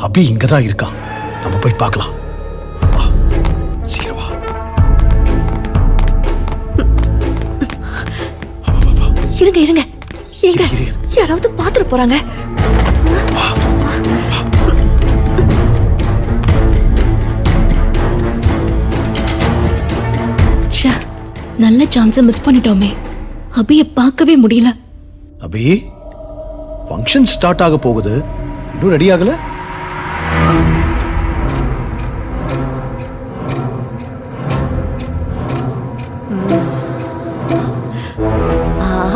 அபி இங்கதான் இருக்கான். நம்ம போய் பார்க்கலாம். வா, சீக்கிரம் வா. இருங்க இருங்க எங்க யாராவது பாத்துட்டு போறாங்க. நல்ல சான்ஸ் மிஸ் பண்ணிட்டோமே. அபிய பார்க்கவே முடியல. அபி, ஃபங்க்ஷன் ஸ்டார்ட் ஆக போகுது, இன்னும் ரெடி ஆகல?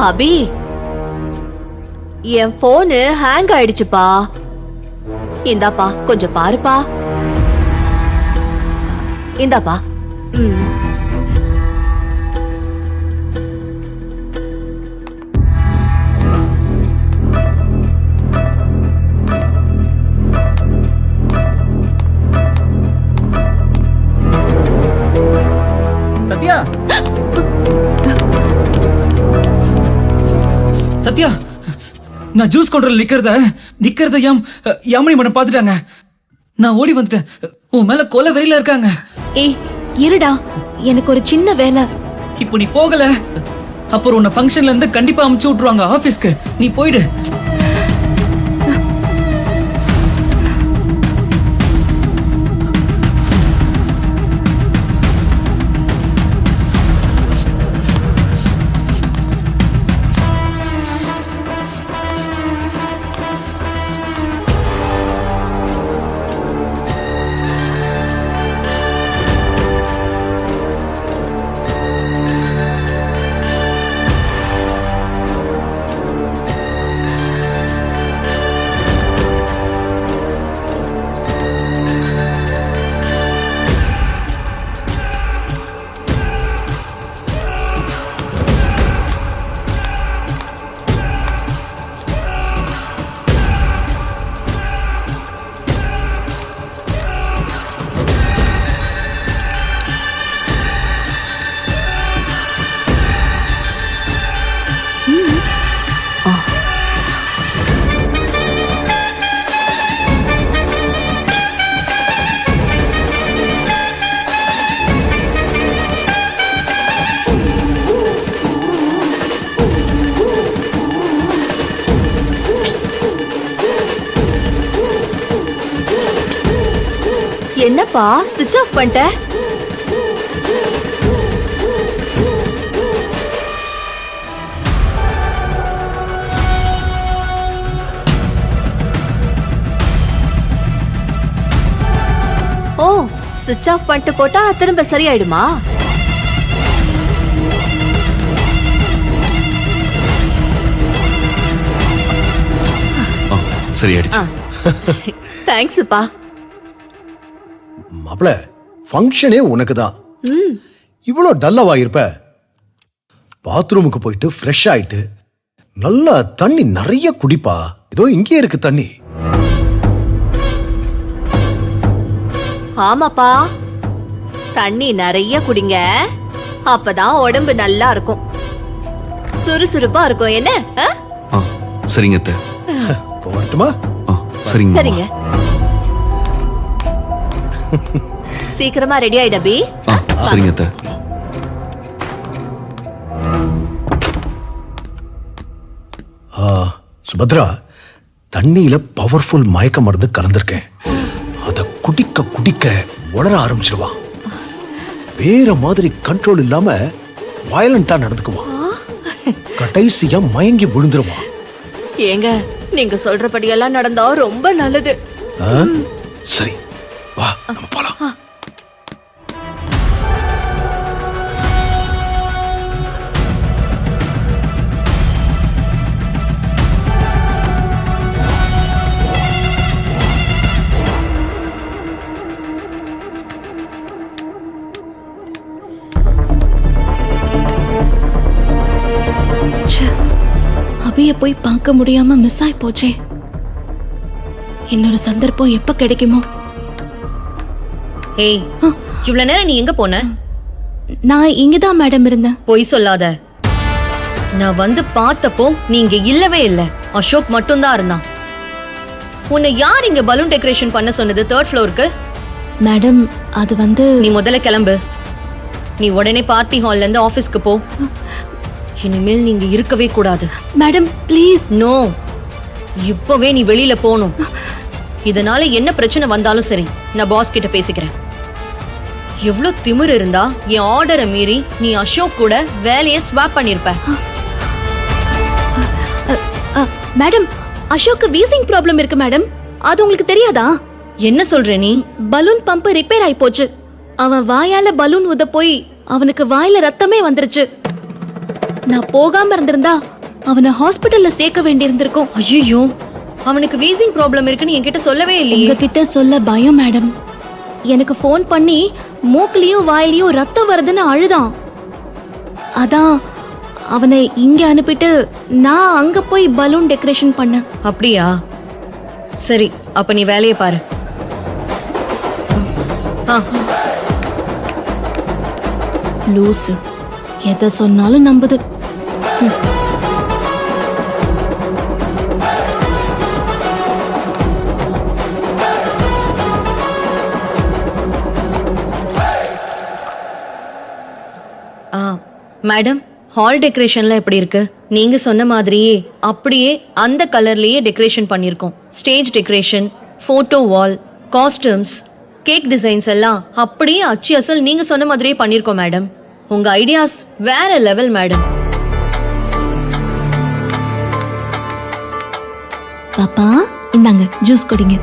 அபி, என் போனு ஹேங் ஆயிடுச்சுப்பா. இந்தாப்பா கொஞ்சம் பாருப்பா. இந்தாப்பா. சத்யா, சத்யா, நான் ஜூஸ் கவுண்டர்ல நிக்கிறத யாமினி மேடம் பாத்துட்டாங்க. நான் ஓடி வந்துட்டேன். உன் மேல கொலை வெறியில இருக்காங்க. ஏய் இருடா, எனக்கு ஒரு சின்ன வேலை. இப்போ நீ போகல அப்புறம் உன்னை ஃபங்க்ஷன்ல இருந்து கண்டிப்பா அமுச்சு விட்டுருவாங்க ஆபீஸ்க்கு. நீ போயிடு. என்னப்பா ஸ்விட்ச் ஆஃப் பண்ணிட்ட? ஓ, ஸ்விட்ச் ஆஃப் பண்ணிட்டு போட்டா திரும்ப சரியாயிடுமா? சரியாயிடுச்சு. தேங்க்ஸ்ப்பா. மாப்ள, ஃபங்க்ஷனே உனக்கு தான். இவ்வளோ டல்லாவா இருப்ப? பாத்ரூமுக்கு போயிட்டு ஃப்ரெஷ் ஆயிட்டு நல்லா தண்ணி நிறைய குடிப்பா. ஏதோ இங்கே இருக்கு தண்ணி. ஆமாப்பா, தண்ணி நிறைய குடிங்க. அப்பதான் உடம்பு நல்லா இருக்கும், சுறுசுறுப்பா இருக்கும். என்ன? சரிங்க அத்தை. போகட்டுமா? சரிங்க. சரிங்க. சீக்கிரமா ரெடி ஆயிடு அபி. சரிங்க அத்தை. சுபத்ரா, தண்ணியில பவர்ஃபுல் மயக்க மருந்து கலந்திருக்கேன். அத குடிக்க குடிக்க உளர ஆரம்பிச்சிருவான். வேற மாதிரி கண்ட்ரோல் இல்லாம வயலண்டா நடந்துக்குவான். கடைசியா மயங்கி விழுந்துருவான். ஏங்க, நீங்க சொல்றபடியெல்லாம் நடந்தா ரொம்ப நல்லது. சரி, வா நம்ம போலாம். அபிய போய் பார்க்க முடியாம மிஸ் ஆயி போச்சே. இன்னொரு சந்தர்ப்பம் எப்ப கிடைக்குமோ? ஏய், இவ்வளவு நேரம் நீ எங்க போன? நான் இங்கதான் மேடம் இருந்தேன். பொய் சொல்லாத. நான் வந்து பார்த்தப்போ நீ இங்க இல்லவே இல்ல. அசோக் மட்டும்தான் இருந்தான். உன்னை யார் இங்க பலூன் டெக்கரேஷன் பண்ண சொன்னது 3rd ஃப்ளோருக்கு? மேடம் அது வந்து நீ முதல்ல கிளம்பு. நீ உடனே பார்ட்டி ஹால்ல இருந்து ஆபீஸ்க்கு போ. இனிமேல் நீங்க இருக்கவே கூடாது. Madam please. நோ, இப்பவே நீ வெளியில போகணும். இதனால என்ன பிரச்சனை வந்தாலும் சரி, நான் பாஸ் கிட்ட பேசிக்கிறேன். எவ்வளவு திமிரு இருந்தா என் ஆர்டரை மீறி நீ அசோக் கூட வேலையை ஸ்வாப் பண்ணிருப்ப. மேடம் அசோக்கு வீசிங் ப்ராப்ளம் இருக்கு மேடம். அது உங்களுக்கு தெரியாதா? என்ன சொல்ற நீ? பலூன் பம்ப் ரிப்பேர் ஆயி போச்சு. அவன் வாயால பலூன் ஊத போய் அவனுக்கு வாயில ரத்தமே வந்துருச்சு. நான் போகாம இருந்திருந்தா அவனை ஹாஸ்பிடல்ல சேர்க்க வேண்டியிருந்திருக்கும். ஐயோ, அவனுக்கு வீசிங் ப்ராப்ளம் இருக்குன்னு என்கிட்ட சொல்லவே இல்லையே. உங்ககிட்ட சொல்ல பயம் மேடம். எனக்கு ஃபோன் பண்ணி மூக்குலயும் வாயிலையும் ரத்தம் வருதுன்னு அழுதான். அதான் அவனை இங்க அனுப்பிட்டு நான் அங்க போய் பலூன் டெக்கரேஷன் பண்ணேன். அப்படியா? சரி, அப்ப நீ வேலையை பாரு. லூசு எதை சொன்னாலும் நம்புது. மேடம், ஹால் டெக்கரேஷன்ல எப்படி இருக்கு? நீங்க சொன்ன மாதிரியே அப்படியே அந்த கலர்லயே டெக்கரேஷன் பண்ணிருக்கோம். ஸ்டேஜ் டெக்கரேஷன், போட்டோ வால், காஸ்டியூம்ஸ், கேக் டிசைன்ஸ் எல்லாம் அப்படியே அச்சு அசல் நீங்க சொன்ன மாதிரியே பண்ணிருக்கோம் மேடம். உங்க ஐடியாஸ் வேற லெவல் மேடம். பாப்பா இந்தாங்க ஜூஸ் குடிங்க.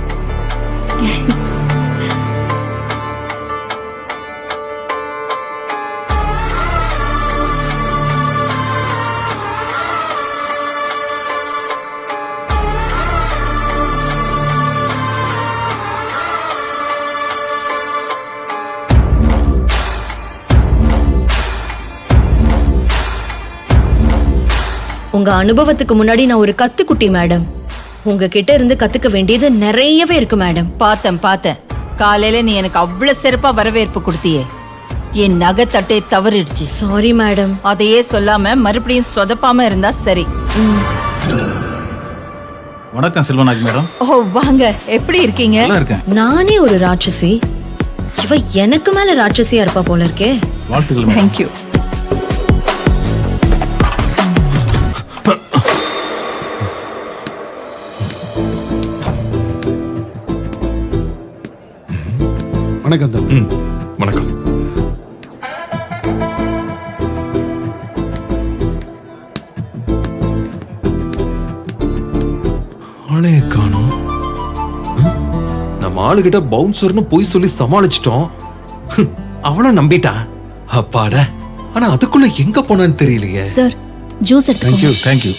உங்க அனுபவத்துக்கு முன்னாடி நான் ஒரு கத்துக்குட்டி மேடம். உங்ககிட்ட இருந்து கத்துக்க வேண்டியது நிறையவே இருக்கு மேடம். பார்த்தேன். காலையில நீ எனக்கு அவ்வளவு சிறப்பா வரவேற்பு கொடுத்தியே. என் நகை தட்டே தவறிடுச்சு. Sorry madam. அதையே சொல்லாம மறுபடியும் சொதப்பாம இருந்தா சரி. வணக்கம் செல்வநாயகி மேடம். ஓ வாங்க, எப்படி இருக்கீங்க? நல்லா இருக்கேன். நானே ஒரு ராட்சசி, இவ எனக்கு மேல ராட்சசியா இருப்பா போல இருக்கே. வாழ்த்துக்கள் மேடம். தேங்க்யூ. வணக்கம் தம்பி. வணக்கம். ஆளே காணோம். நம்ம ஆளுகிட்ட பவுன்சர்னு போய் சொல்லி சமாளிச்சிட்டோம். அவளும் நம்பிட்டா. அப்பாட. ஆனா அதுக்குள்ள எங்க போனான்னு தெரியலையே. சார் ஜூஸ் எடுத்துக்கோங்க. தேங்க்யூ.